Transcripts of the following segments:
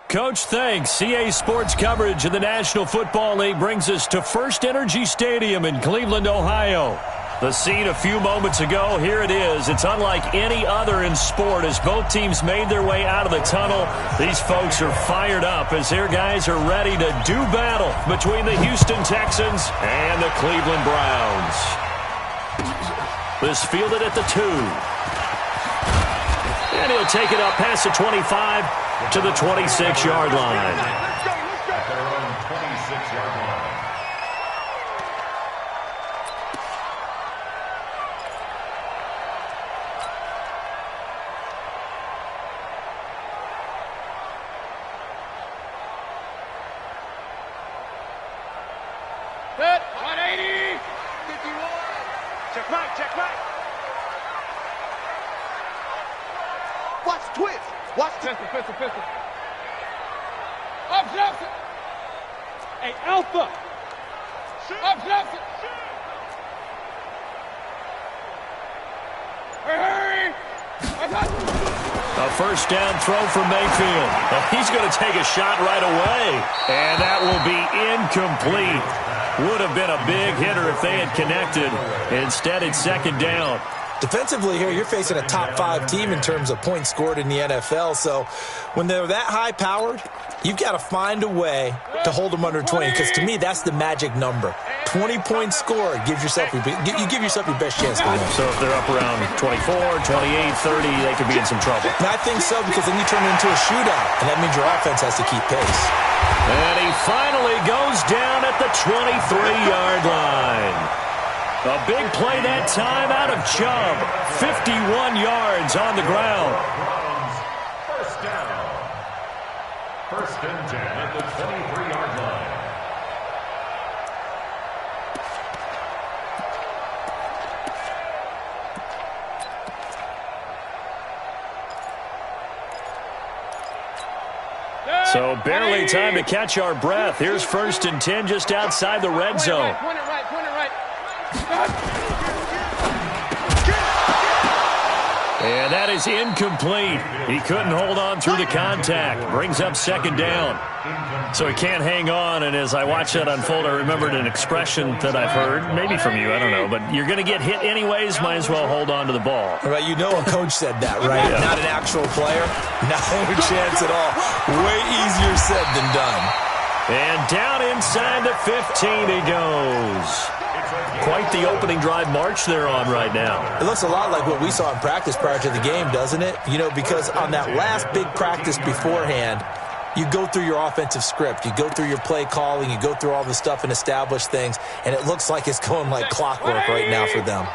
Coach, thanks. CA Sports coverage of the National Football League brings us to First Energy Stadium in Cleveland, Ohio. The scene a few moments ago, here it is. It's unlike any other in sport as both teams made their way out of the tunnel. These folks are fired up as their guys are ready to do battle between the Houston Texans and the Cleveland Browns. This fielded at the 2. And he'll take it up past the 25 to the 26-yard line. At their own 26-yard line. Set, 180, 51. Check right, check right. Watch twist. Watch pistol. Objection. Hey, Alpha. Objection. Hurry. A first down throw for Mayfield. He's going to take a shot right away. And that will be incomplete. Would have been a big hitter if they had connected. Instead, it's second down. Defensively here, you're facing a top-5 team in terms of points scored in the NFL. So when they're that high-powered, you've got to find a way to hold them under 20. Because to me, that's the magic number. 20 points scored gives yourself you give yourself your best chance to win. So if they're up around 24, 28, 30, they could be in some trouble. And I think so, because then you turn it into a shootout, and that means your offense has to keep pace. And he finally goes down at the 23-yard line. A big play that time out of Chubb. 51 yards on the ground. First down. First and 10 at the 23-yard line. So barely time to catch our breath. Here's first and 10 just outside the red zone. Point it right. And that is incomplete. He couldn't hold on through the contact. Brings up second down. So he can't hang on, and as I watched that unfold, I remembered an expression that I've heard, maybe from you, I don't know, but you're going to get hit anyways, might as well hold on to the ball. Right, you know a coach said that, right? Yeah. Not an actual player. No chance at all. Way easier said than done. And down inside the 15 he goes. Quite the opening drive march they're on right now. It looks a lot like what we saw in practice prior to the game, doesn't it? You know, because on that last big practice beforehand, you go through your offensive script. You go through your play calling. You go through all the stuff and establish things. And it looks like it's going like clockwork right now for them.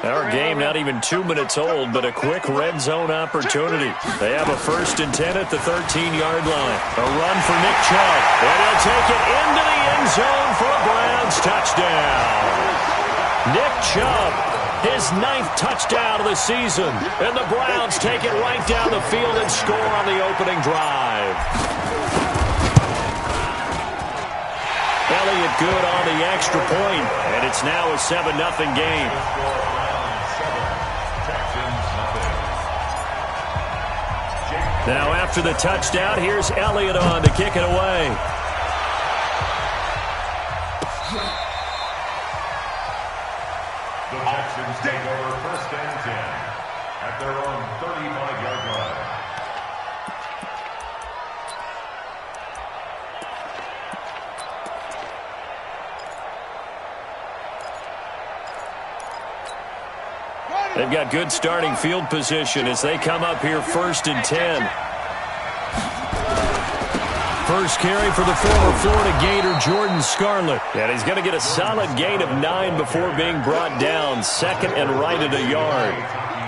Our game not even 2 minutes old, but a quick red zone opportunity. They have a first and 10 at the 13-yard line. A run for Nick Chubb. And he'll take it into the end zone for a Browns touchdown. Nick Chubb, his 9th touchdown of the season. And the Browns take it right down the field and score on the opening drive. Elliott good on the extra point, and it's now a 7-0 game. Now after the touchdown, here's Elliott on to kick it away. The Texans take over first and 10 at their own 35-yard line. They've got good starting field position as they come up here first and 10. First carry for the former Florida Gator, Jordan Scarlett. And he's going to get a solid gain of 9 before being brought down. Second and right at a yard.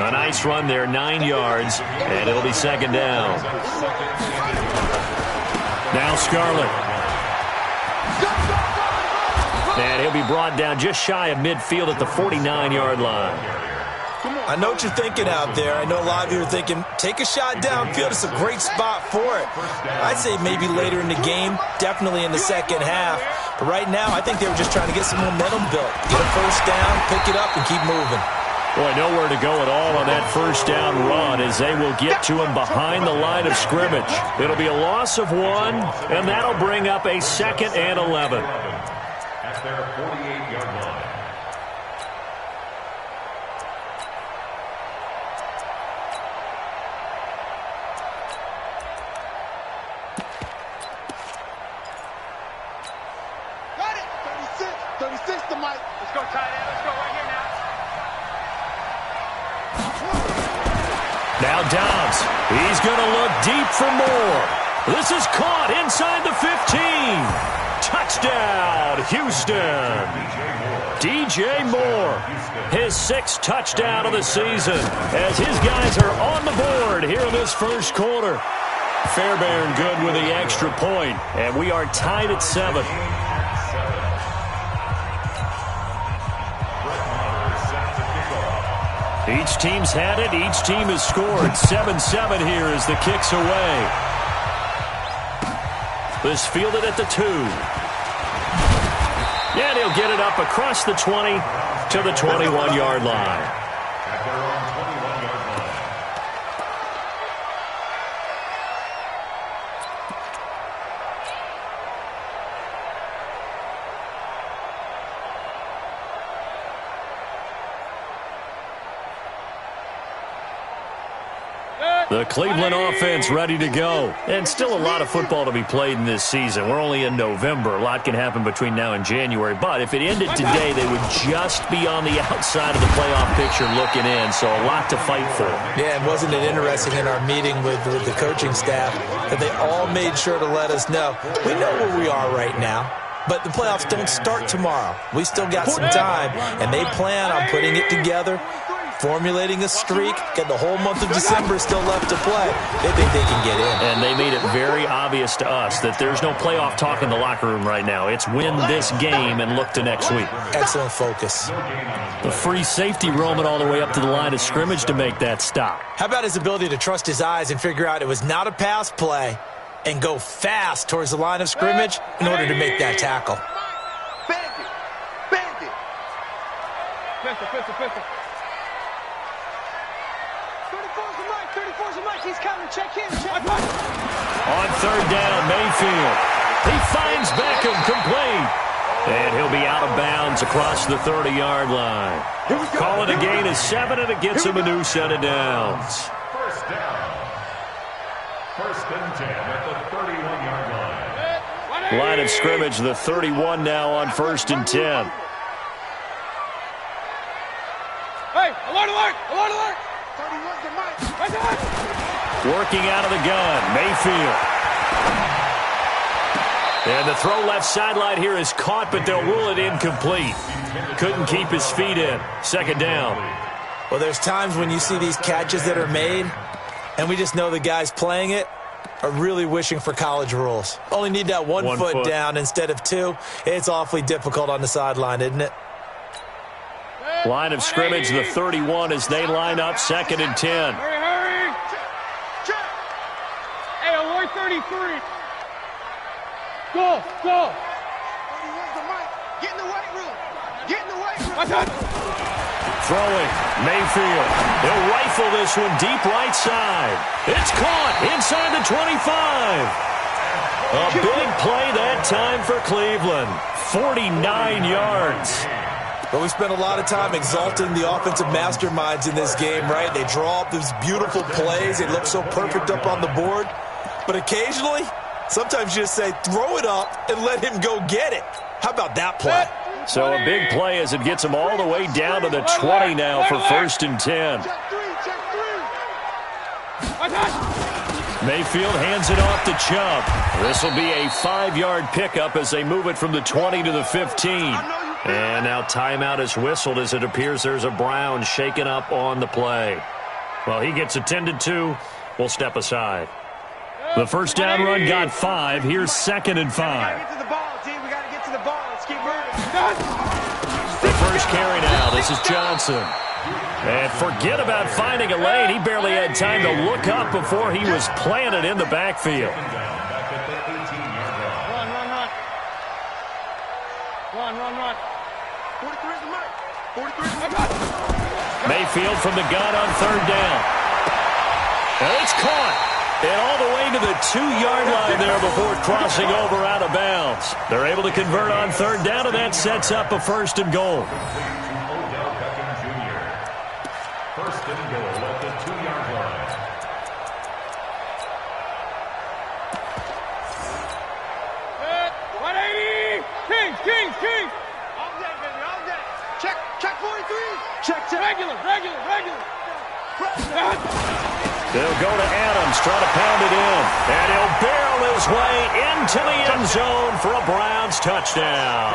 A nice run there, 9 yards, and it'll be second down. Now Scarlett. And he'll be brought down just shy of midfield at the 49-yard line. I know what you're thinking out there. I know a lot of you are thinking, take a shot downfield. It's a great spot for it. I'd say maybe later in the game, definitely in the second half. But right now, I think they were just trying to get some momentum built. Get a first down, pick it up, and keep moving. Boy, nowhere to go at all on that first down run as they will get to him behind the line of scrimmage. It'll be a loss of 1, and that'll bring up a 2nd and 11. At their 48-yard line. Got it. 36 to Mike. Let's go, tight end. Let's go right here now. Now Dobbs. He's going to look deep for more. This is caught inside the 15. Touchdown, Houston. DJ Moore, his 6th touchdown of the season as his guys are on the board here in this first quarter. Fairbairn good with the extra point, and we are tied at 7. Each team's had it. Each team has scored. 7-7 here as the kick's away. This fielded at the 2. And he'll get it up across the 20 to the 21-yard line. At their own 21-yard line. The Cleveland offense ready to go. And still a lot of football to be played in this season. We're only in November. A lot can happen between now and January. But if it ended today, they would just be on the outside of the playoff picture looking in. So a lot to fight for. Yeah, and wasn't it interesting in our meeting with the coaching staff that they all made sure to let us know, we know where we are right now, but the playoffs don't start tomorrow. We still got some time, and they plan on putting it together, formulating a streak, got the whole month of December still left to play. They think they can get in. And they made it very obvious to us that there's no playoff talk in the locker room right now. It's win this game and look to next week. Excellent focus. The free safety roaming all the way up to the line of scrimmage to make that stop. How about his ability to trust his eyes and figure out it was not a pass play and go fast towards the line of scrimmage in order to make that tackle? Bandit. Pistol. 34's a Mike. He's coming. Check in. On 3rd down, Mayfield. He finds Beckham complete. And he'll be out of bounds across the 30-yard line. Call it a gain of 7, and it gets him a new set of downs. First down. 1st and 10 at the 31-yard line. Line of scrimmage, the 31 now on 1st and 10. Hey, alert! 31's a Mike. Working out of the gun, Mayfield. And the throw left sideline here is caught, but they'll rule it incomplete. Couldn't keep his feet in. 2nd down. Well, there's times when you see these catches that are made, and we just know the guys playing it are really wishing for college rules. Only need that one foot down instead of 2. It's awfully difficult on the sideline, isn't it? Line of scrimmage, the 31 as they line up 2nd and 10. Hurry! Check! Hey, alert 33. Go! 31's the Mike. Get in the weight room. Throwing, Mayfield. He'll rifle this one deep right side. It's caught inside the 25. A big play that time for Cleveland. 49 yards. But we spent a lot of time exalting the offensive masterminds in this game, right? They draw up these beautiful plays. They look so perfect up on the board. But occasionally, sometimes you just say, throw it up and let him go get it. How about that play? So a big play as it gets him all the way down to the 20 now for 1st and 10. Mayfield hands it off to Chubb. This will be a 5-yard pickup as they move it from the 20 to the 15. And now timeout is whistled as it appears there's a Brown shaken up on the play. Well, he gets attended to. We'll step aside. The first down run got 5. Here's 2nd and 5. Get to the ball, team. We got to get to the ball. Let's keep moving. The first carry now. This is Johnson. And forget about finding a lane. He barely had time to look up before he was planted in the backfield. Run. 43's the mark. 43's the mark. Mayfield from the gun on third down. And it's caught. And all the way to the 2-yard line there before crossing over out of bounds. They're able to convert on third down, and that sets up a first and goal. First and goal at the 2-yard line. Good. 180. Kings. All day, baby, all day. Check 43. Check. Regular. They'll go to Adams, try to pound it in. And he'll barrel his way into the end zone for a Browns touchdown.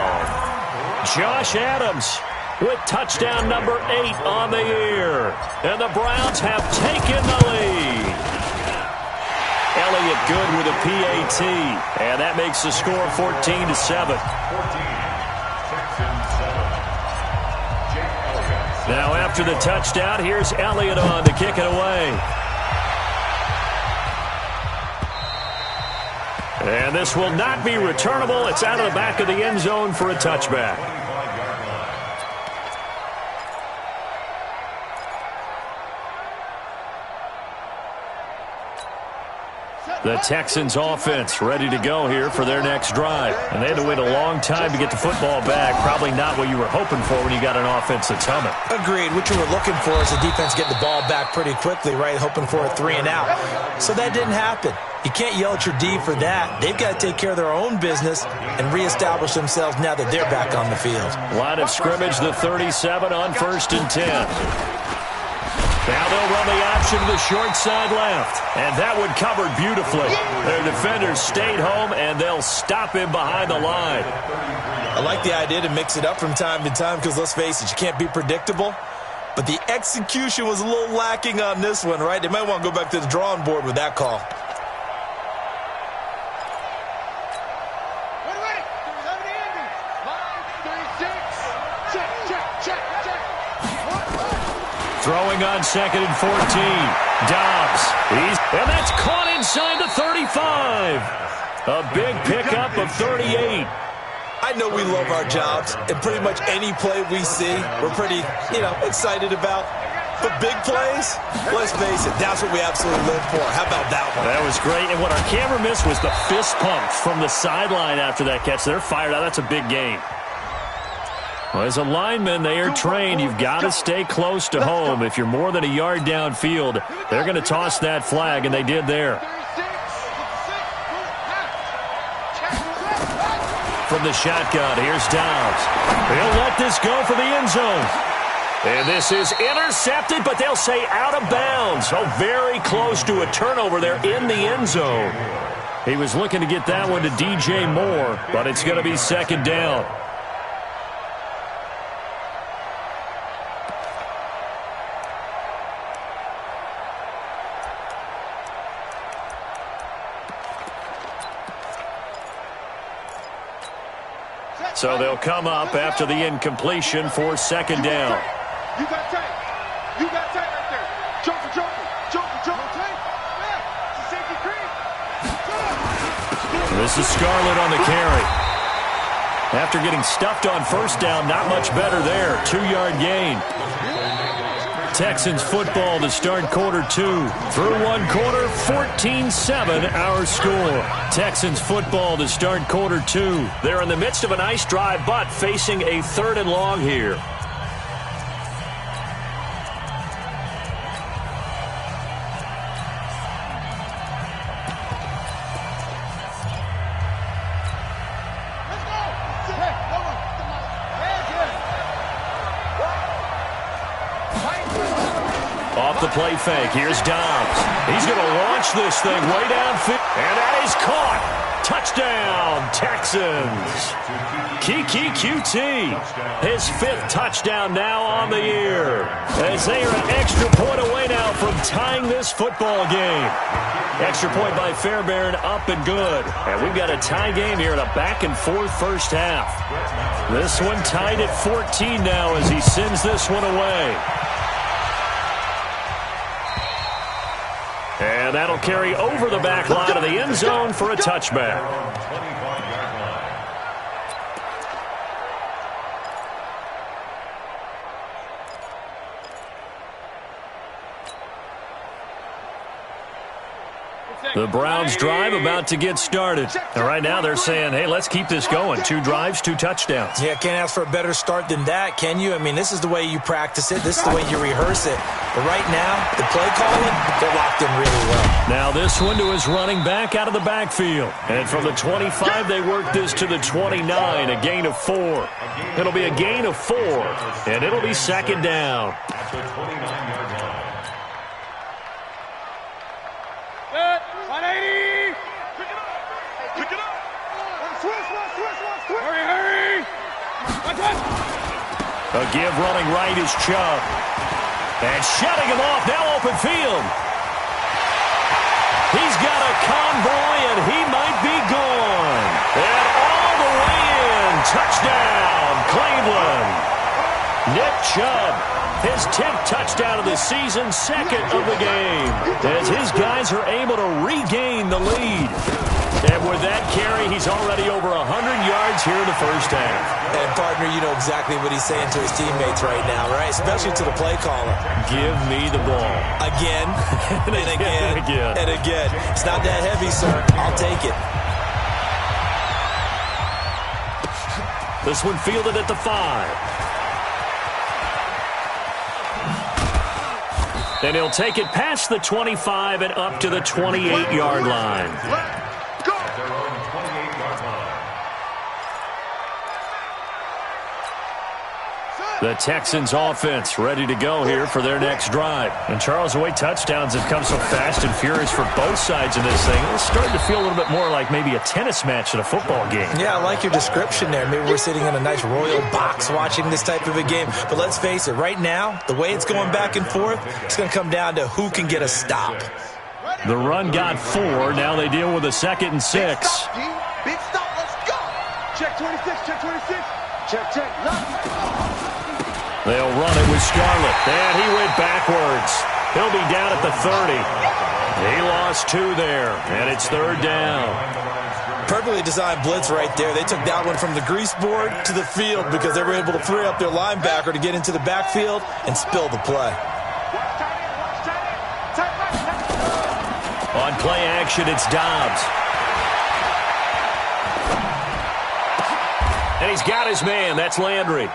Josh Adams with touchdown number 8 on the year. And the Browns have taken the lead. Elliott good with a PAT. And that makes the score 14-7. Now after the touchdown, here's Elliott on to kick it away. And this will not be returnable. It's out of the back of the end zone for a touchback. The Texans offense ready to go here for their next drive. And they had to wait a long time to get the football back. Probably not what you were hoping for when you got an offense that's humming. Agreed. What you were looking for is the defense getting the ball back pretty quickly, right? Hoping for a 3 and out. So that didn't happen. You can't yell at your D for that. They've got to take care of their own business and reestablish themselves now that they're back on the field. Line of scrimmage, the 37 on 1st and 10. Now they'll run the option to the short side left. And that one covered beautifully. Their defenders stayed home, and they'll stop him behind the line. I like the idea to mix it up from time to time because, let's face it, you can't be predictable. But the execution was a little lacking on this one, right? They might want to go back to the drawing board with that call. Throwing on 2nd and 14. Dobbs. And that's caught inside the 35. A big pickup of 38. I know we love our jobs, and pretty much any play we see, we're pretty, excited about. But big plays, let's face it, that's what we absolutely live for. How about that one? That was great. And what our camera missed was the fist pump from the sideline after that catch. They're fired out. That's a big game. Well, as a lineman, they are trained. You've got to stay close to home. If you're more than a yard downfield, they're going to toss that flag, and they did there. From the shotgun, here's Dobbs. He'll let this go for the end zone. And this is intercepted, but they'll say out of bounds. Oh, very close to a turnover there in the end zone. He was looking to get that one to DJ Moore, but it's going to be 2nd down. So they'll come up after the incompletion for 2nd down. You got tight. You got tight right there. Joker. Tight. Yeah. Safety cream. This is Scarlett on the carry. After getting stuffed on 1st down, not much better there. 2-yard gain. Texans football to start quarter 2. Through 1 quarter, 14-7 our score. Texans football to start quarter 2. They're in the midst of a nice drive, but facing a 3rd and long here. Off the play fake, here's Dobbs. He's going to launch this thing way downfield. And that is caught. Touchdown, Texans. Kiki QT, his 5th touchdown now on the year. As they are an extra point away now from tying this football game. Extra point by Fairbairn, up and good. And we've got a tie game here in a back-and-forth first half. This one tied at 14 now as he sends this one away. And that'll carry over the back line of the end zone for a touchback. The Browns drive about to get started. And right now they're saying, hey, let's keep this going. 2 drives, 2 touchdowns. Yeah, can't ask for a better start than that, can you? I mean, this is the way you practice it. This is the way you rehearse it. But right now, the play calling, they're locked in really well. Now this one to his running back out of the backfield. And from the 25, they work this to the 29, a gain of 4. It'll be a gain of 4, and it'll be second down. At the 29-yard line. 180. Pick it up. Pick it up. Switch. Hurry. A give running right is Chubb. And shutting him off, now open field. He's got a convoy, and he might be gone. And all the way in. Touchdown, Cleveland. Nick Chubb, his 10th touchdown of the season, 2nd of the game, as his guys are able to regain the lead. And with that carry, he's already over 100 yards here in the first half. And, partner, you know exactly what he's saying to his teammates right now, right? Especially to the play caller. Give me the ball. Again, and again, and again. It's not that heavy, sir. I'll take it. This one fielded at the 5. And he'll take it past the 25 and up to the 28-yard line. At their own 28-yard line. The Texans offense ready to go here for their next drive. And Charles, the way touchdowns have come so fast and furious for both sides of this thing, it's starting to feel a little bit more like maybe a tennis match at a football game. Yeah, I like your description there. Maybe we're sitting in a nice royal box watching this type of a game. But let's face it, right now, the way it's going back and forth, it's going to come down to who can get a stop. The run got 4. Now they deal with a 2nd and 6. Big stop. Let's go. Check 26. Check. They'll run it with Scarlett. And he went backwards. He'll be down at the 30. He lost 2 there, and it's 3rd down. Perfectly designed blitz right there. They took that one from the grease board to the field because they were able to free up their linebacker to get into the backfield and spill the play. On play action, it's Dobbs. And he's got his man. That's Landry.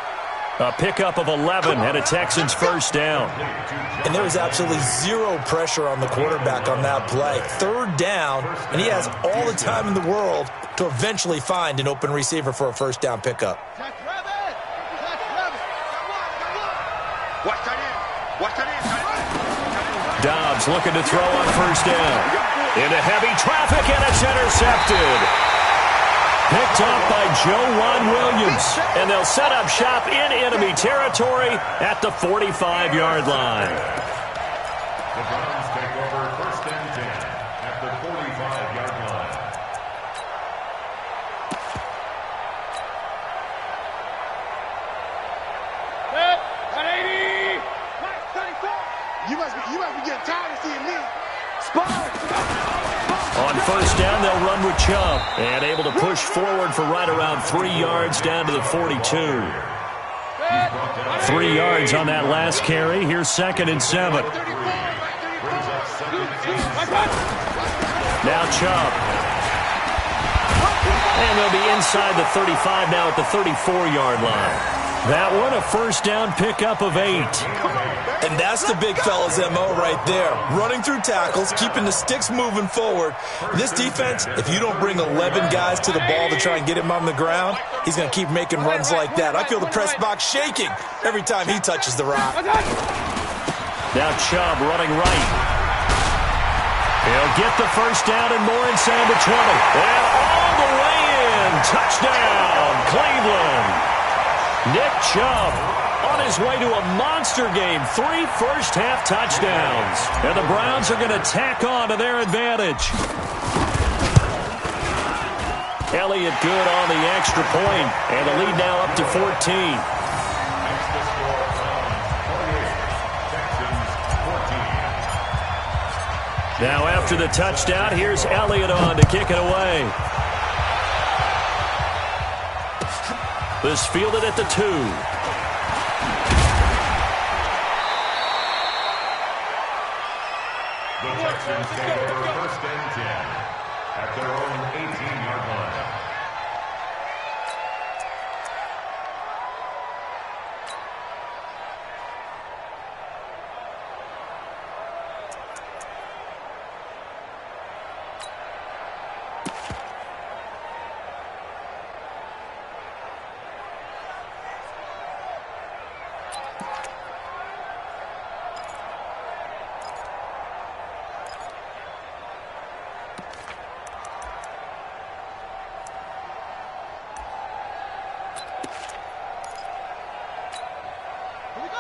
A pickup of 11 and a Texans first down. And there was absolutely zero pressure on the quarterback on that play. 3rd down, and he has all the time in the world to eventually find an open receiver for a first down pickup. Dobbs looking to throw on first down. Into heavy traffic, and it's intercepted. Picked off by Joe Williams, and they'll set up shop in enemy territory at the 45-yard line. The Browns take over 1st and 10 at the 45-yard line. Set. 180. You must be getting tired of seeing me. Spot. On first down, they'll run with Chubb, and able to push forward for right around 3 yards down to the 42. 3 yards on that last carry. Here's 2nd and 7. Now Chubb. And they'll be inside the 35 now at the 34-yard line. That one, a first down pickup of 8. And that's the big fella's MO right there. Running through tackles, keeping the sticks moving forward. This defense, if you don't bring 11 guys to the ball to try and get him on the ground, he's going to keep making runs like that. I feel the press box shaking every time he touches the rock. Now Chubb running right. He'll get the first down and more inside the 20. And all the way in. Touchdown, Cleveland. Nick Chubb on his way to a monster game. 3 first-half touchdowns. And the Browns are going to tack on to their advantage. Elliott good on the extra point, and the lead now up to 14. Extra score, 48. Texans 14. Now after the touchdown, here's Elliott on to kick it away. This fielded at the 2. The Texans take over 1st and 10 at their own 18-yard line.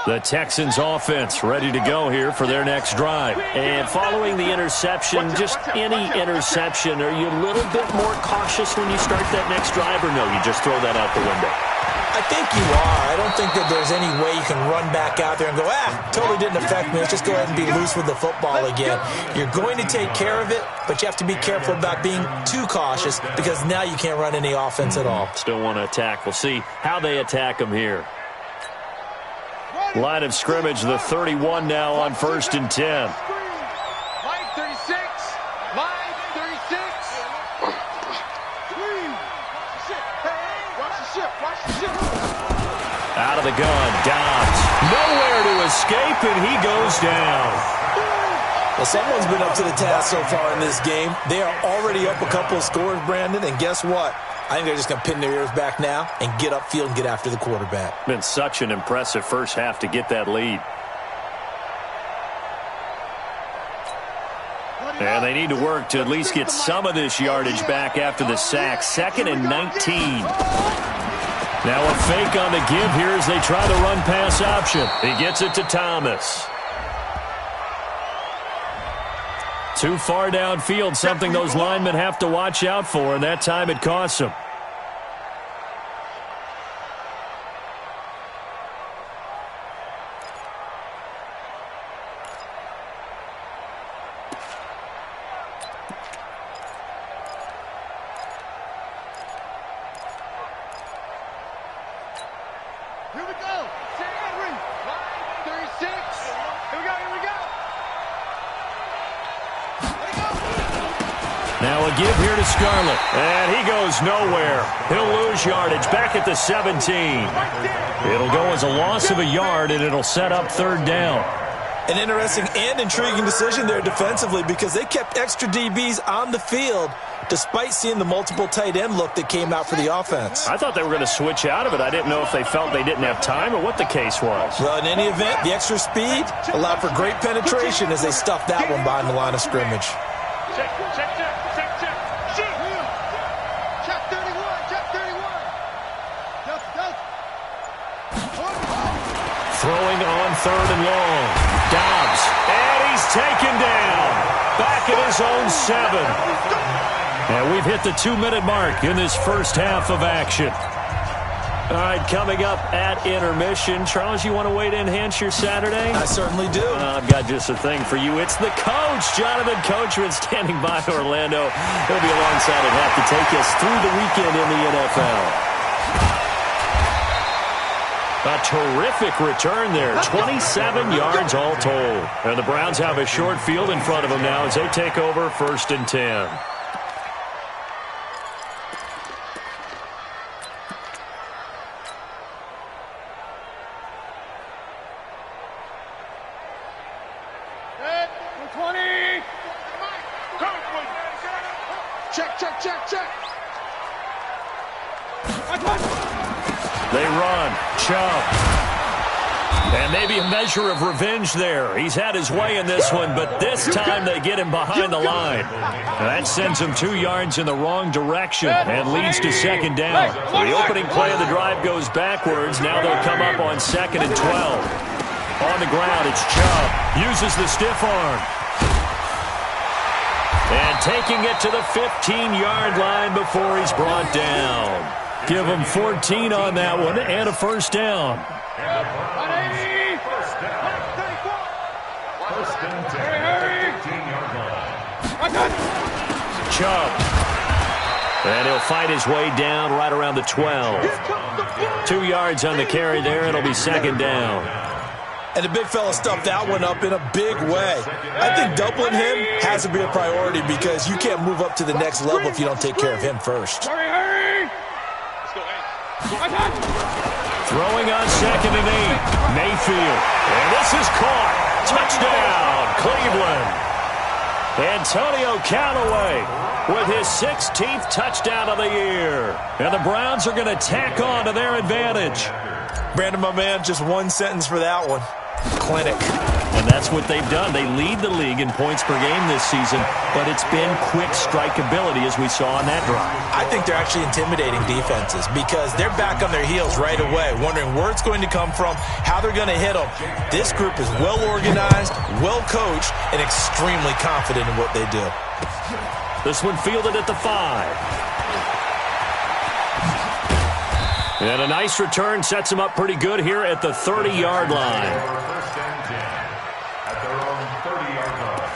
The Texans offense ready to go here for their next drive. And following the interception, just any interception, are you a little bit more cautious when you start that next drive, or no, you just throw that out the window? I think you are. I don't think that there's any way you can run back out there and go, totally didn't affect me. Let's just go ahead and be loose with the football again. You're going to take care of it, but you have to be careful about being too cautious because now you can't run any offense at all. Still want to attack. We'll see how they attack them here. Line of scrimmage, the 31 now on 1st and 10. Line 36. Line 36. Watch the ship. Watch the ship. Out of the gun, Dobbs. Nowhere to escape, and he goes down. Well, someone's been up to the task so far in this game. They are already up a couple of scores, Brandon, and guess what? I think they're just going to pin their ears back now and get upfield and get after the quarterback. Been such an impressive first half to get that lead. And they need to work to at least get some of this yardage back after the sack. 2nd and 19. Now a fake on the give here as they try the run-pass option. He gets it to Thomas. Too far downfield, something those linemen have to watch out for, and that time it costs them. Here we go. Line 36. Here we go. Now a give here to Scarlett, and he goes nowhere. He'll lose yardage back at the 17. It'll go as a loss of a yard, and it'll set up 3rd down. An interesting and intriguing decision there defensively because they kept extra DBs on the field despite seeing the multiple tight end look that came out for the offense. I thought they were going to switch out of it. I didn't know if they felt they didn't have time or what the case was. Well, in any event, the extra speed allowed for great penetration as they stuffed that one behind the line of scrimmage. Check. Shoot. Check 31. Throwing on 3rd and long. Dobbs, and he's taken down. Back at his own 7. And we've hit the 2-minute mark in this first half of action. All right, coming up at intermission. Charles, you want to wait to enhance your Saturday? I certainly do. I've got just a thing for you. It's the coach, Jonathan Coachman, standing by Orlando. He'll be alongside at half to take us through the weekend in the NFL. A terrific return there. 27 yards all told. And the Browns have a short field in front of them now as they take over 1st and 10. Check. They run. Chubb. And maybe a measure of revenge there. He's had his way in this one, but this time they get him behind the line. And that sends him 2 yards in the wrong direction and leads to 2nd down. The opening play of the drive goes backwards. Now they'll come up on 2nd and 12. On the ground, it's Chubb. Uses the stiff arm. And taking it to the 15-yard line before he's brought down. Give him 14 on that one and a 1st down. Chubb. And he'll fight his way down right around the 12. 2 yards on the carry there. It'll be 2nd down. And the big fella stuffed that one up in a big way. I think doubling him has to be a priority because you can't move up to the next level if you don't take care of him first. Hurry! Let's go, Throwing on 2nd and 8. Mayfield. And this is caught. Touchdown, Cleveland. Antonio Callaway with his 16th touchdown of the year. And the Browns are going to tack on to their advantage. Brandon, my man, just one sentence for that one. Clinic. And that's what they've done. They lead the league in points per game this season, but it's been quick strikeability as we saw on that drive. I think they're actually intimidating defenses because they're back on their heels right away, wondering where it's going to come from, how they're going to hit them. This group is well organized, well coached, and extremely confident in what they do. This one fielded at the 5. And a nice return sets him up pretty good here at the 30-yard line. First and 10 at their own 30-yard line.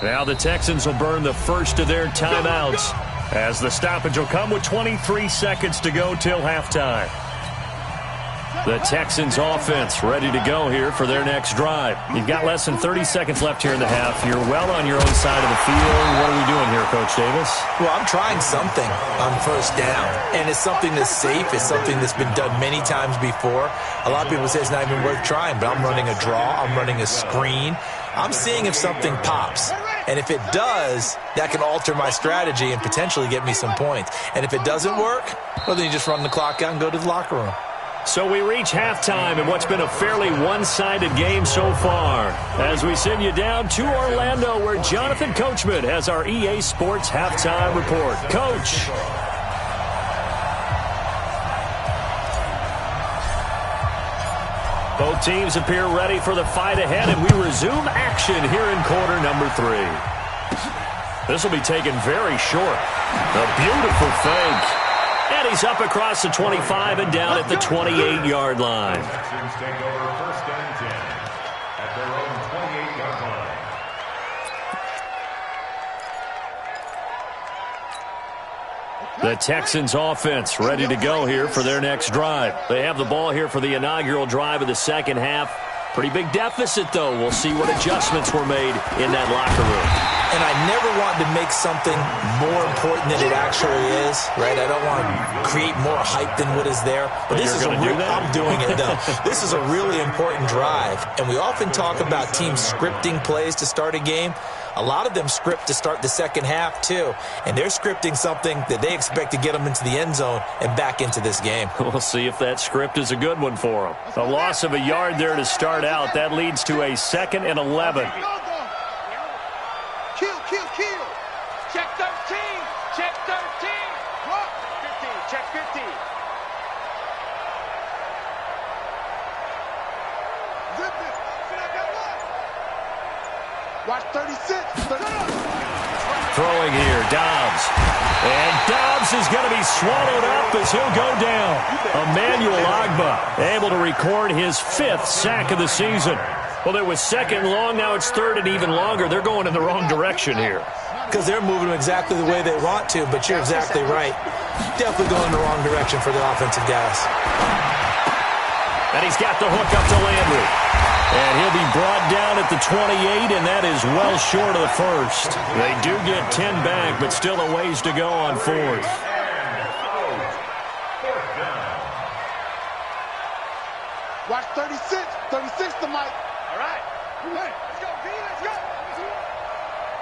Now the Texans will burn the first of their timeouts as the stoppage will come with 23 seconds to go till halftime. The Texans offense ready to go here for their next drive. You've got less than 30 seconds left here in the half. You're well on your own side of the field. What are we doing here, Coach Davis? Well, I'm trying something on first down, and it's something that's safe. It's something that's been done many times before. A lot of people say it's not even worth trying, but I'm running a draw. I'm running a screen. I'm seeing if something pops. And if it does, that can alter my strategy and potentially get me some points. And if it doesn't work, well, then you just run the clock out and go to the locker room. So we reach halftime in what's been a fairly one-sided game so far. As we send you down to Orlando, where Jonathan Coachman has our EA Sports halftime report. Coach. Both teams appear ready for the fight ahead, and we resume action here in quarter number 3. This will be taken very short. A beautiful fake. And he's up across the 25 and down at the 28-yard line. Texans take over first and 10 at their own 28-yard line. The Texans offense ready to go here for their next drive. They have the ball here for the inaugural drive of the second half. Pretty big deficit, though. We'll see what adjustments were made in that locker room. And I never want to make something more important than it actually is, right? I don't want to create more hype than what is there. But this is I'm doing it, though. This is a really important drive. And we often talk about teams scripting plays to start a game. A lot of them script to start the second half, too. And they're scripting something that they expect to get them into the end zone and back into this game. We'll see if that script is a good one for them. A loss of a yard there to start out. That leads to a 2nd and 11. Kill. Check 13. Check 13. What? 15. Check 15. Zip it. Watch 36. Throwing here, Dobbs. And Dobbs is going to be swallowed up as he'll go down. Emmanuel Ogbah able to record his 5th sack of the season. Well, it was 2nd and long. Now it's 3rd and even longer. They're going in the wrong direction here. Because they're moving exactly the way they want to, but you're exactly right. Definitely going in the wrong direction for the offensive guys. And he's got the hook up to Landry. And he'll be brought down at the 28, and that is well short of the first. They do get 10 back, but still a ways to go on 4th. Watch 36. 36 to Mike. All right. Let's go, V. Let's go.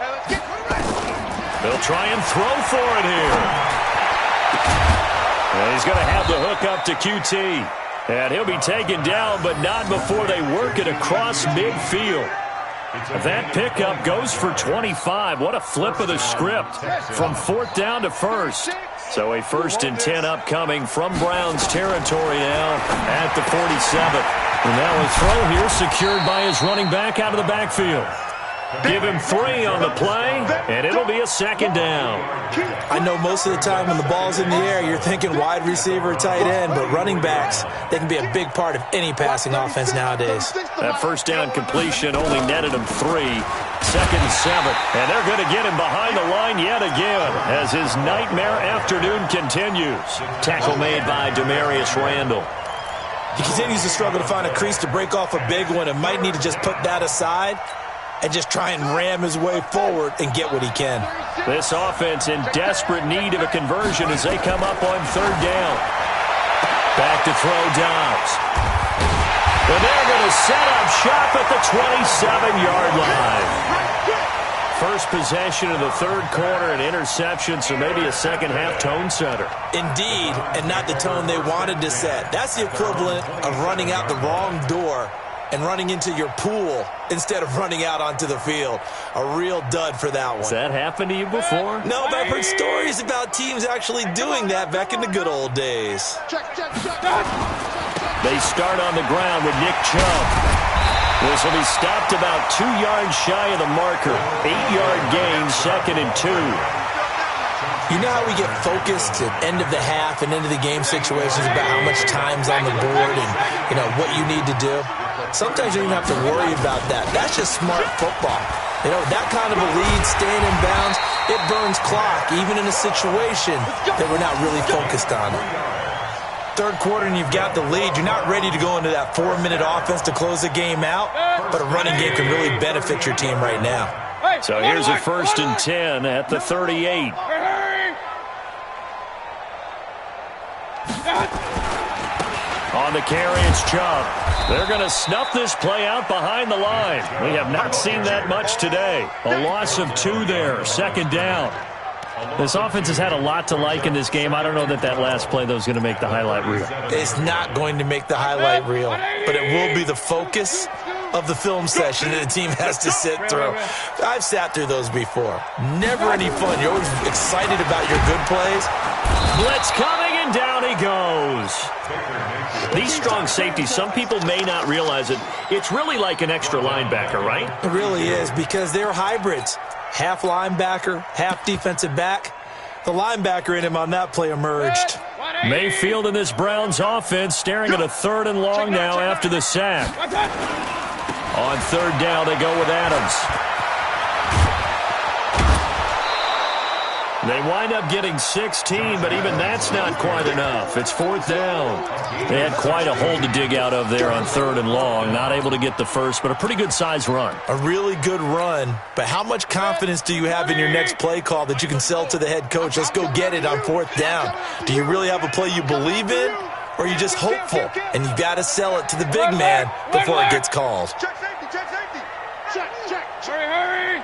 Hey, let's get moving. They'll try and throw for it here. And he's going to have the hook up to QT. And he'll be taken down, but not before they work it across midfield. That pickup goes for 25. What a flip of the script from 4th down to 1st. So a 1st and 10 upcoming from Browns territory now at the 47. And now a throw here secured by his running back out of the backfield. Give him 3 on the play, and it'll be a 2nd down. I know most of the time when the ball's in the air, you're thinking wide receiver, tight end, but running backs, they can be a big part of any passing offense nowadays. That 1st down completion only netted him 3. 2nd and 7, and they're going to get him behind the line yet again as his nightmare afternoon continues. Tackle made by Demarius Randall. He continues to struggle to find a crease to break off a big one and might need to just put that aside and just try and ram his way forward and get what he can. This offense in desperate need of a conversion as they come up on 3rd down. Back to throw Dobbs. And they're going to set up shop at the 27-yard line. First possession of the 3rd quarter, an interception, so maybe a second-half tone setter. Indeed, and not the tone they wanted to set. That's the equivalent of running out the wrong door and running into your pool instead of running out onto the field. A real dud for that one. Has that happened to you before? No, but I've heard stories about teams actually doing that back in the good old days. They start on the ground with Nick Chubb. This will be stopped about 2 yards shy of the marker. 8-yard gain, 2nd and 2. You know how we get focused at end of the half and into the game situations about how much time's on the board and, you know, what you need to do? Sometimes you don't even have to worry about that. That's just smart football. You know, that kind of a lead, staying in bounds, it burns clock, even in a situation that we're not really focused on it. 3rd quarter and you've got the lead. You're not ready to go into that 4-minute offense to close the game out, but a running game can really benefit your team right now. So here's a 1st and 10 at the 38. On the carry, it's Chubb. They're going to snuff this play out behind the line. We have not seen that much today. A loss of 2 there, 2nd down. This offense has had a lot to like in this game. I don't know that last play, though, is going to make the highlight reel. It's not going to make the highlight reel, but it will be the focus of the film session that the team has to sit through. I've sat through those before. Never any fun. You're always excited about your good plays. Blitz coming, and down he goes. These strong safeties, some people may not realize it. It's really like an extra linebacker, right? It really is, because they're hybrids. Half linebacker, half defensive back. The linebacker in him on that play emerged. Mayfield in this Browns offense staring at a 3rd and long now after the sack. On 3rd down, they go with Adams. They wind up getting 16, but even that's not quite enough. It's 4th down. They had quite a hole to dig out of there on 3rd and long. Not able to get the first, but a pretty good-sized run. A really good run, but how much confidence do you have in your next play call that you can sell to the head coach? Let's go get it on 4th down. Do you really have a play you believe in, or are you just hopeful? And you got to sell it to the big man before it gets called. Check safety, check safety. Check. Hurry.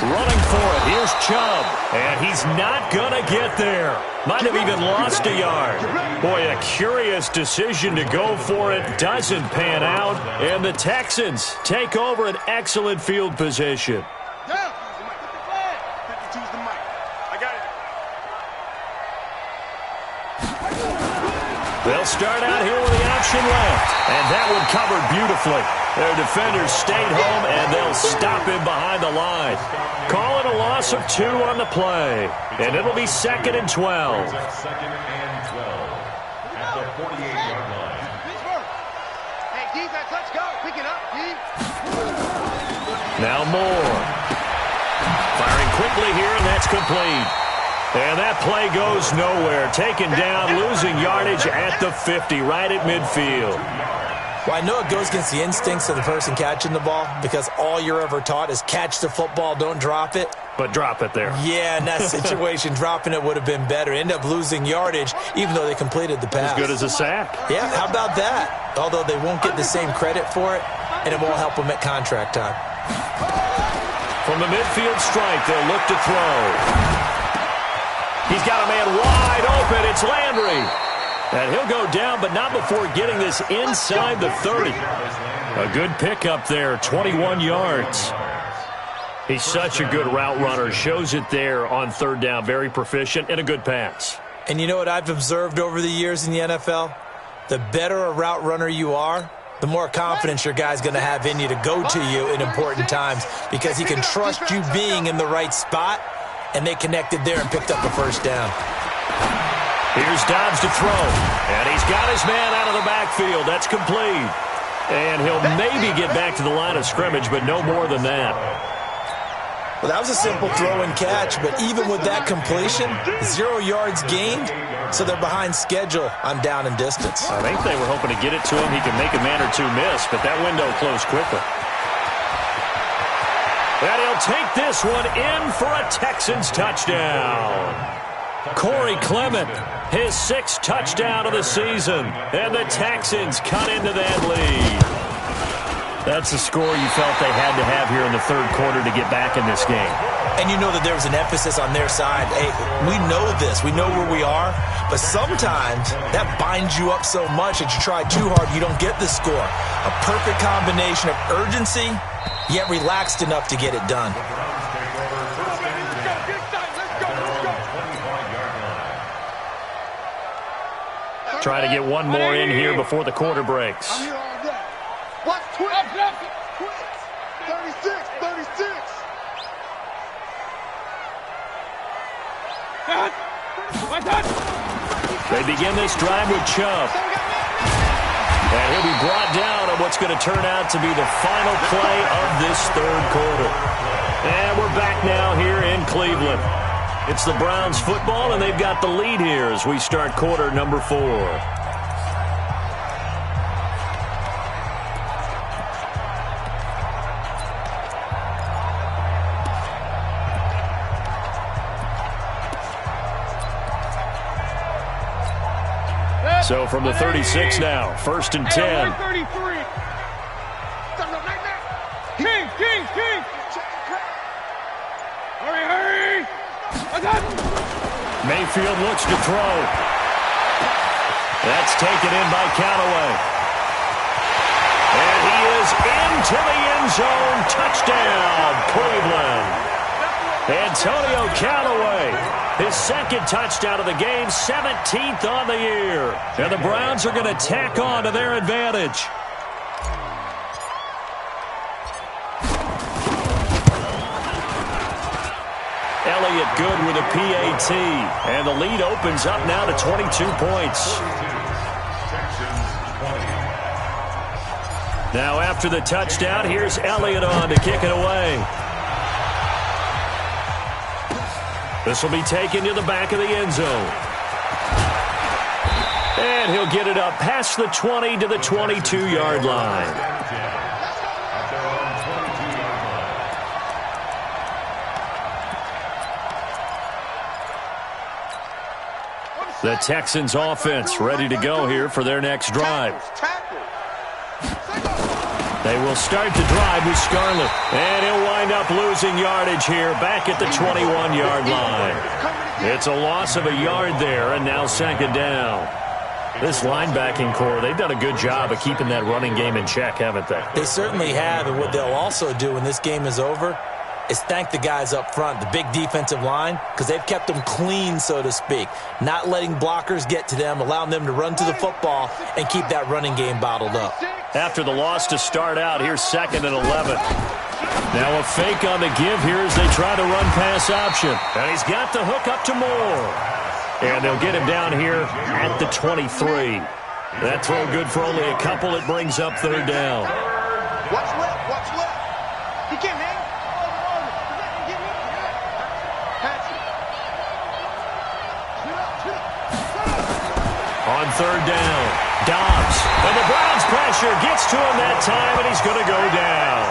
Running for it, here's Chubb, and he's not going to get there. Might have even lost a yard. Boy, a curious decision to go for it. Doesn't pan out, and the Texans take over an excellent field position. Down. 52's the mic. I got it. They'll start out here with the option left, and that one covered beautifully. Their defenders stayed home, and they'll stop him behind the line. Call it a loss of 2 on the play, and it'll be 2nd and 12. 2nd and 12 at the 48-yard line. Hey, defense, let's go. Pick it up, D. Now Moore. Firing quickly here, and that's complete. And that play goes nowhere. Taken down, losing yardage at the 50, right at midfield. Well, I know it goes against the instincts of the person catching the ball because all you're ever taught is catch the football, don't drop it. But drop it there. Yeah, in that situation, dropping it would have been better. End up losing yardage, even though they completed the pass. As good as a sack. Yeah, how about that? Although they won't get the same credit for it, and it won't help them at contract time. From the midfield strike, they'll look to throw. He's got a man wide open. It's Landry. And he'll go down, but not before getting this inside the 30. A good pickup there, 21 yards. He's such a good route runner. Shows it there on third down. Very proficient and a good pass. And you know what I've observed over the years in the NFL? The better a route runner you are, the more confidence your guy's going to have in you to go to you in important times because he can trust you being in the right spot, and they connected there and picked up a first down. Here's Dobbs to throw, and he's got his man out of the backfield. That's complete. And he'll maybe get back to the line of scrimmage, but no more than that. Well, that was a simple throw and catch, but even with that completion, 0 yards gained, so they're behind schedule on down and distance. I think they were hoping to get it to him. He could make a man or two miss, but that window closed quickly. And he'll take this one in for a Texans touchdown. Corey Clement, his 6th touchdown of the season, and the Texans cut into that lead. That's the score you felt they had to have here in the third quarter to get back in this game. And you know that there was an emphasis on their side. Hey, we know this. We know where we are. But sometimes that binds you up so much that you try too hard, you don't get the score. A perfect combination of urgency, yet relaxed enough to get it done. Try to get one more in here before the quarter breaks. Watch Twitch. 36. They begin this drive with Chubb. And he'll be brought down on what's going to turn out to be the final play of this third quarter. And we're back now here in Cleveland. It's the Browns football, and they've got the lead here as we start quarter number 4. So from the 36 now, 1st and 10. Hurry! Mayfield looks to throw. That's taken in by Callaway. And he is into the end zone. Touchdown, Cleveland. Antonio Callaway, his 2nd touchdown of the game, 17th on the year. And the Browns are going to tack on to their advantage. Elliott good with a PAT. And the lead opens up now to 22 points. Now after the touchdown, here's Elliott on to kick it away. This will be taken to the back of the end zone. And he'll get it up past the 20 to the 22-yard line. The Texans offense ready to go here for their next drive. They will start the drive with Scarlett. And he'll wind up losing yardage here back at the 21-yard line. It's a loss of a yard there, and now 2nd down. This linebacking core, they've done a good job of keeping that running game in check, haven't they? They certainly have, and what they'll also do when this game is over is thank the guys up front, the big defensive line, because they've kept them clean, so to speak, not letting blockers get to them, allowing them to run to the football and keep that running game bottled up. After the loss to start out, here's 2nd and 11. Now a fake on the give here as they try to run pass option. And he's got the hook up to Moore. And they'll get him down here at the 23. That throw good for only a couple. It brings up 3rd down. Watch left. He can't hang. On 3rd down, Dobbs. And the Browns pressure gets to him that time, and he's going to go down.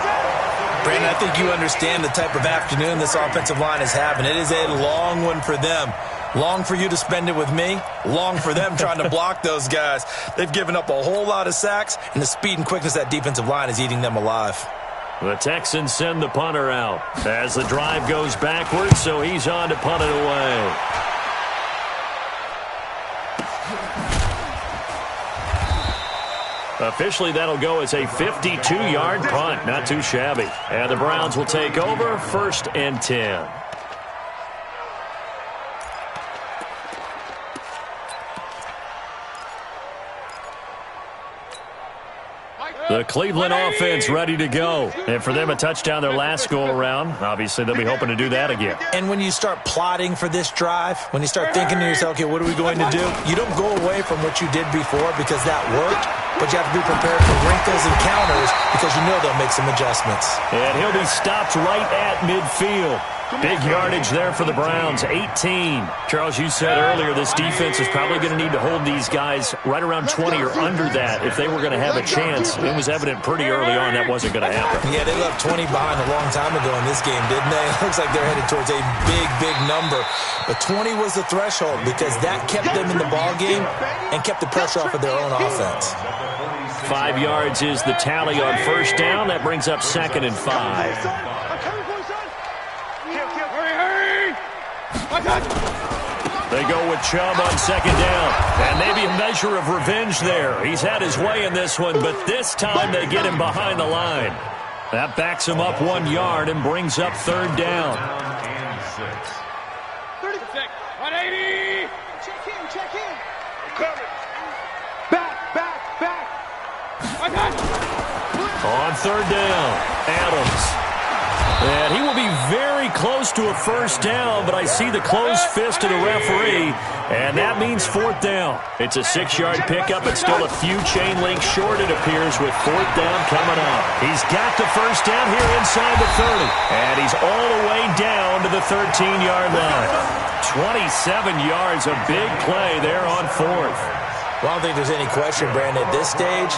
Brandon, I think you understand the type of afternoon this offensive line is having. It is a long one for them. Long for you to spend it with me. Long for them trying to block those guys. They've given up a whole lot of sacks, and the speed and quickness of that defensive line is eating them alive. The Texans send the punter out as the drive goes backwards, so he's on to punt it away. Officially, that'll go as a 52-yard punt. Not too shabby. And the Browns will take over 1st and 10. The Cleveland offense ready to go. And for them, a touchdown their last go-around. Obviously, they'll be hoping to do that again. And when you start plotting for this drive, when you start thinking to yourself, okay, what are we going to do? You don't go away from what you did before because that worked, but you have to be prepared for wrinkles and counters because you know they'll make some adjustments. And he'll be stopped right at midfield. Big yardage there for the Browns, 18. Charles, you said earlier this defense is probably going to need to hold these guys right around 20 or under that if they were going to have a chance. It was evident pretty early on that wasn't going to happen. Yeah, they left 20 behind a long time ago in this game, didn't they? It looks like they're headed towards a big, big number. But 20 was the threshold because that kept them in the ball game and kept the pressure off of their own offense. 5 yards is the tally on 1st down. That brings up 2nd and 5. They go with Chubb on 2nd down. And maybe a measure of revenge there. He's had his way in this one, but this time they get him behind the line. That backs him up 1 yard and brings up 3rd down. 36, 180. Check in. Cover. Back. On 3rd down, Adams. And he will be very close to a 1st down, but I see the closed fist of the referee, and that means 4th down. It's a 6-yard pickup, but still a few chain links short, it appears, with 4th down coming up. He's got the 1st down here inside the 30, and he's all the way down to the 13-yard line. 27 yards, a big play there on 4th. Well, I don't think there's any question, Brandon, at this stage.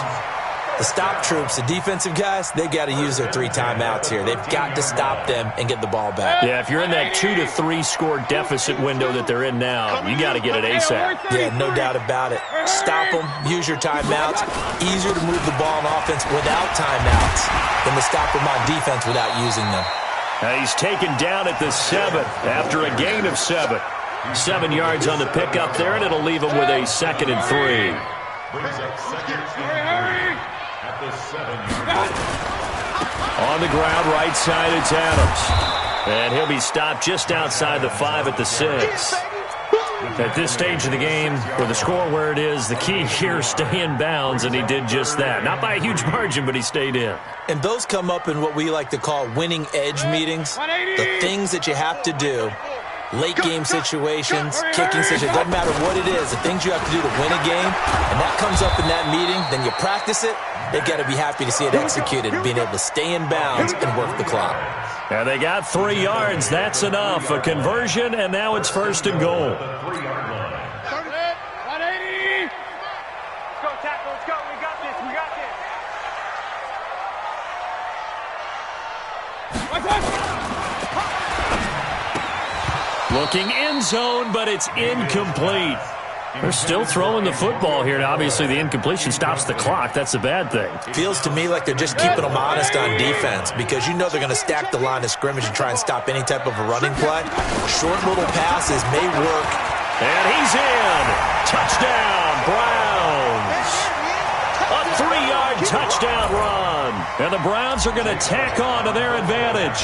The stop troops, the defensive guys, they got to use their 3 timeouts here. They've got to stop them and get the ball back. Yeah, if you're in that 2 to 3 score deficit window that they're in now, you got to get it ASAP. Yeah, no doubt about it. Stop them, use your timeouts. Easier to move the ball on offense without timeouts than to stop them on defense without using them. Now he's taken down at the 7 after a gain of 7. 7 yards on the pickup there, and it'll leave him with a 2nd and 3. Brings up 2nd and 3 at the 7-yard line. On the ground, right side, it's Adams. And he'll be stopped just outside the 5 at the 6. At this stage of the game, with the score where it is, the key here, stay in bounds, and he did just that. Not by a huge margin, but he stayed in. And those come up in what we like to call winning edge meetings. The things that you have to do. Late game situations, kicking situations, doesn't matter what it is, the things you have to do to win a game, and that comes up in that meeting, then you practice it, they've got to be happy to see it executed, being able to stay in bounds and work the clock. And they got 3 yards, that's enough. A conversion, and now it's 1st and goal. 180. Let's go, tackle, let's go, we got this. Looking end zone, but it's incomplete. They're still throwing the football here. Now, obviously, the incompletion stops the clock. That's a bad thing. Feels to me like they're just keeping them honest on defense because you know they're going to stack the line of scrimmage and try and stop any type of a running play. Short little passes may work. And he's in. Touchdown, Browns. A 3-yard touchdown run. And the Browns are going to tack on to their advantage.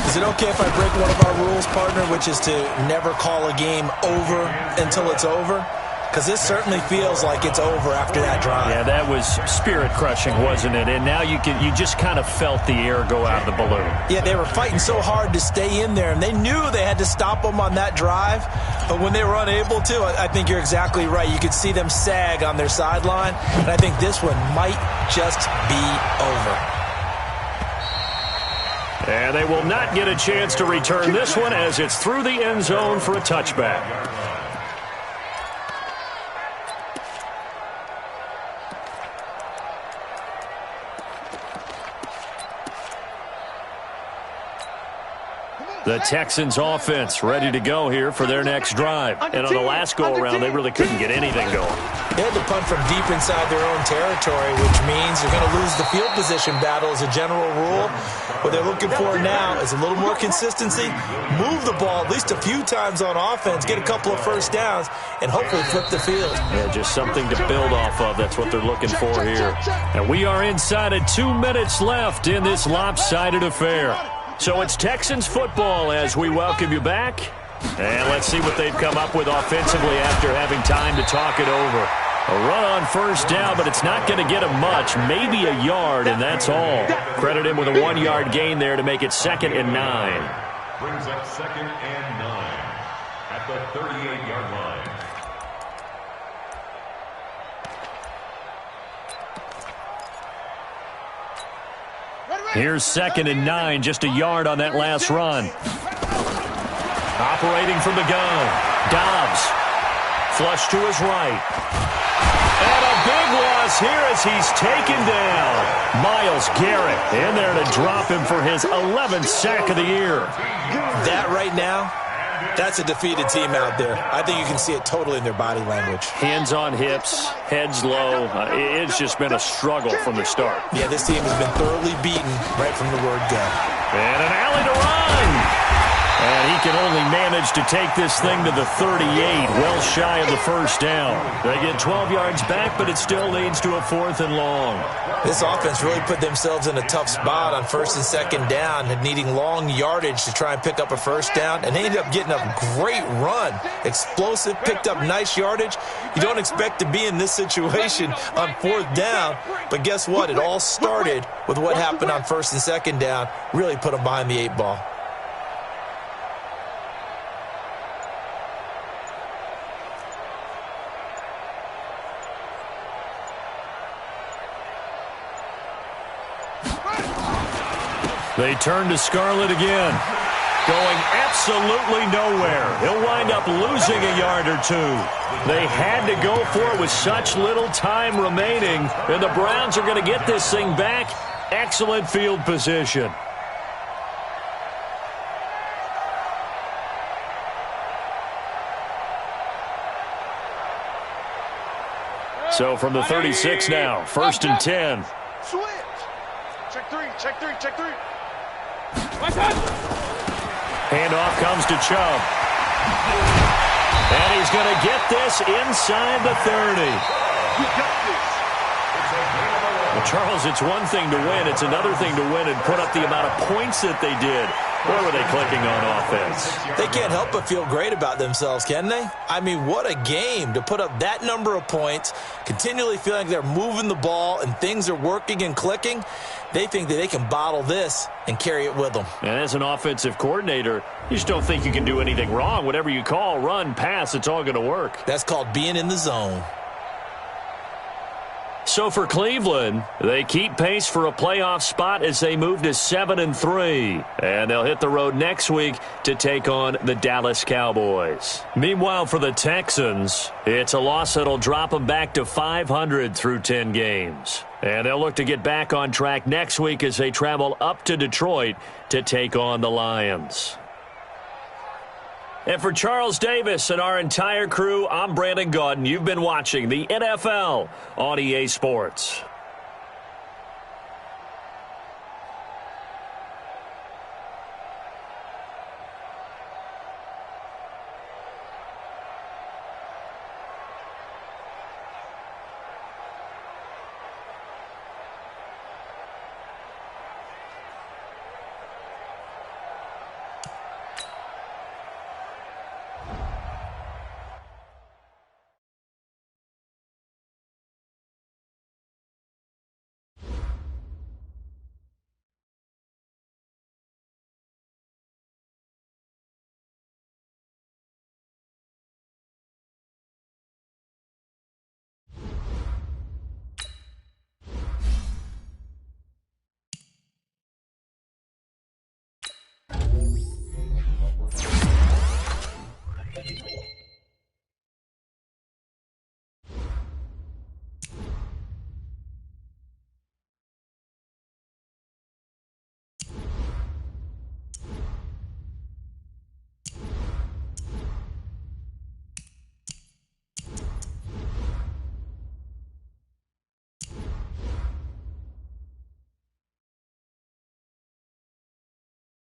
Is it okay if I break one of our rules, partner, which is to never call a game over until it's over? Because this certainly feels like it's over after that drive. Yeah, that was spirit-crushing, wasn't it? And now you just kind of felt the air go out of the balloon. Yeah, they were fighting so hard to stay in there, and they knew they had to stop them on that drive. But when they were unable to, I think you're exactly right. You could see them sag on their sideline, and I think this one might just be over. And they will not get a chance to return this one as it's through the end zone for a touchback. The Texans offense ready to go here for their next drive. And on the last go-around, they really couldn't get anything going. They had to punt from deep inside their own territory, which means you're going to lose the field position battle as a general rule. What they're looking for now is a little more consistency, move the ball at least a few times on offense, get a couple of first downs, and hopefully flip the field. Yeah, just something to build off of. That's what they're looking for here. And we are inside of 2 minutes left in this lopsided affair. So it's Texans football as we welcome you back. And let's see what they've come up with offensively after having time to talk it over. A run on first down, but it's not going to get him much. Maybe a yard, and that's all. Credit him with a 1-yard gain there to make it 2nd and 9. Brings up 2nd and 9 at the 38-yard line. Here's 2nd and 9, just a yard on that last run. Operating from the gun, Dobbs. Flush to his right. And a big loss here as he's taken down. Myles Garrett in there to drop him for his 11th sack of the year. That right now, that's a defeated team out there. I think you can see it totally in their body language. Hands on hips, heads low. It's just been a struggle from the start. Yeah, this team has been thoroughly beaten right from the word go. And an alley to run. And he can only manage to take this thing to the 38, well shy of the first down. They get 12 yards back, but it still leads to a 4th and long. This offense really put themselves in a tough spot on 1st and 2nd down and needing long yardage to try and pick up a first down. And they ended up getting a great run. Explosive, picked up nice yardage. You don't expect to be in this situation on 4th down. But guess what? It all started with what happened on 1st and 2nd down. Really put them behind the 8 ball. They turn to Scarlett again. Going absolutely nowhere. He'll wind up losing a yard or two. They had to go for it with such little time remaining. And the Browns are going to get this thing back. Excellent field position. So from the 36 now, 1st and 10. Switch. Check three, check three, check three. Handoff comes to Chubb. And he's going to get this inside the 30. You got this. Well, Charles, it's one thing to win. It's another thing to win and put up the amount of points that they did. Boy, were they clicking on offense. They can't help but feel great about themselves, can they? I mean, what a game to put up that number of points, continually feeling like they're moving the ball and things are working and clicking. They think that they can bottle this and carry it with them. And as an offensive coordinator, you just don't think you can do anything wrong. Whatever you call, run, pass, it's all going to work. That's called being in the zone. So for Cleveland, they keep pace for a playoff spot as they move to 7-3. And they'll hit the road next week to take on the Dallas Cowboys. Meanwhile, for the Texans, it's a loss that'll drop them back to 500 through 10 games. And they'll look to get back on track next week as they travel up to Detroit to take on the Lions. And for Charles Davis and our entire crew, I'm Brandon Gaudin. You've been watching the NFL on EA Sports.